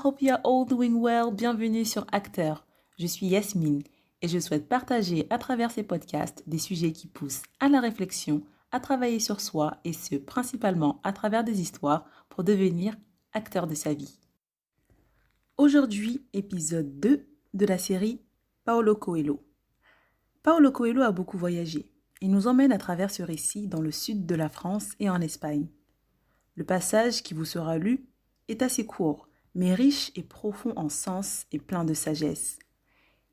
hope you are all doing well. Bienvenue sur Acteur. Je suis Yasmine et je souhaite partager à travers ces podcasts des sujets qui poussent à la réflexion, à travailler sur soi et ce, principalement à travers des histoires pour devenir acteur de sa vie. Aujourd'hui, épisode 2 de la série Paulo Coelho. Paulo Coelho a beaucoup voyagé. Il nous emmène à travers ce récit dans le sud de la France et en Espagne. Le passage qui vous sera lu est assez court, mais riche et profond en sens et plein de sagesse.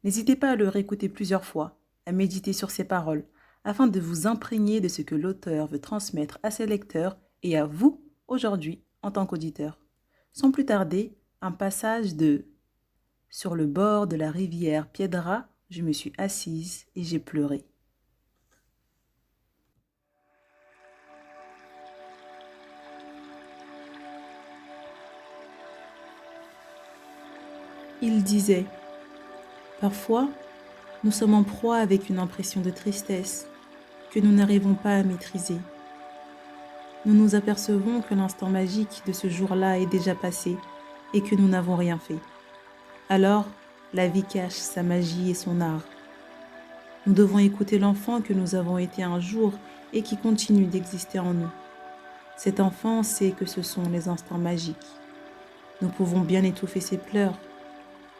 N'hésitez pas à le réécouter plusieurs fois, à méditer sur ses paroles, afin de vous imprégner de ce que l'auteur veut transmettre à ses lecteurs et à vous, aujourd'hui, en tant qu'auditeur. Sans plus tarder, un passage de « Sur le bord de la rivière Piedra, je me suis assise et j'ai pleuré ». Il disait « Parfois, nous sommes en proie avec une impression de tristesse que nous n'arrivons pas à maîtriser. Nous nous apercevons que l'instant magique de ce jour-là est déjà passé et que nous n'avons rien fait. Alors, la vie cache sa magie et son art. Nous devons écouter l'enfant que nous avons été un jour et qui continue d'exister en nous. Cet enfant sait que ce sont les instants magiques. Nous pouvons bien étouffer ses pleurs,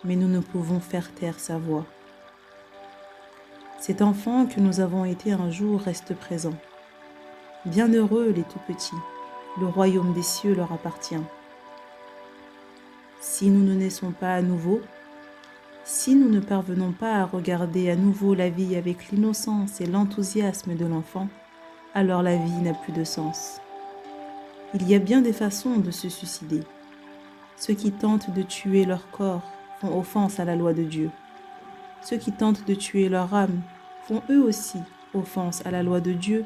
mais nous ne pouvons faire taire sa voix. Cet enfant que nous avons été un jour reste présent. Bienheureux les tout-petits, le royaume des cieux leur appartient. Si nous ne naissons pas à nouveau, si nous ne parvenons pas à regarder à nouveau la vie avec l'innocence et l'enthousiasme de l'enfant, alors la vie n'a plus de sens. Il y a bien des façons de se suicider. Ceux qui tentent de tuer leur corps font offense à la loi de Dieu. Ceux qui tentent de tuer leur âme font eux aussi offense à la loi de Dieu,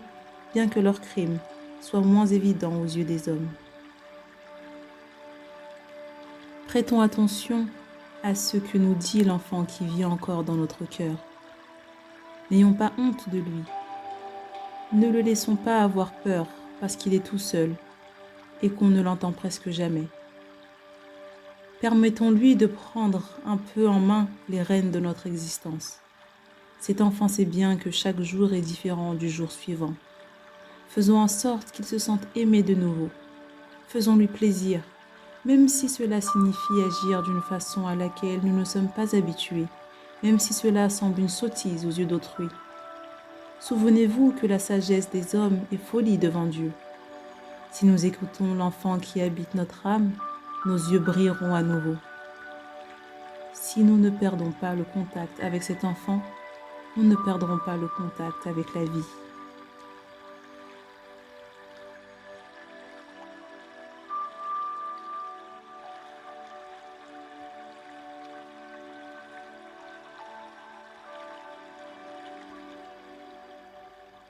bien que leur crime soit moins évident aux yeux des hommes. Prêtons attention à ce que nous dit l'enfant qui vit encore dans notre cœur. N'ayons pas honte de lui. Ne le laissons pas avoir peur parce qu'il est tout seul et qu'on ne l'entend presque jamais. Permettons-lui de prendre un peu en main les rênes de notre existence. Cet enfant sait bien que chaque jour est différent du jour suivant. Faisons en sorte qu'il se sente aimé de nouveau. Faisons-lui plaisir, même si cela signifie agir d'une façon à laquelle nous ne sommes pas habitués, même si cela semble une sottise aux yeux d'autrui. Souvenez-vous que la sagesse des hommes est folie devant Dieu. Si nous écoutons l'enfant qui habite notre âme, nos yeux brilleront à nouveau. Si nous ne perdons pas le contact avec cet enfant, nous ne perdrons pas le contact avec la vie.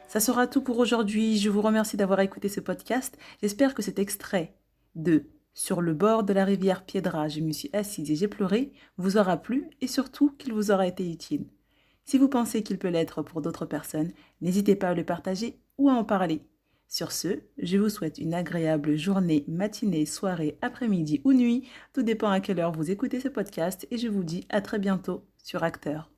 Ça sera tout pour aujourd'hui. Je vous remercie d'avoir écouté ce podcast. J'espère que cet extrait de « Sur le bord de la rivière Piedra, je me suis assise et j'ai pleuré » vous aura plu et surtout qu'il vous aura été utile. Si vous pensez qu'il peut l'être pour d'autres personnes, n'hésitez pas à le partager ou à en parler. Sur ce, je vous souhaite une agréable journée, matinée, soirée, après-midi ou nuit. Tout dépend à quelle heure vous écoutez ce podcast et je vous dis à très bientôt sur Acteur.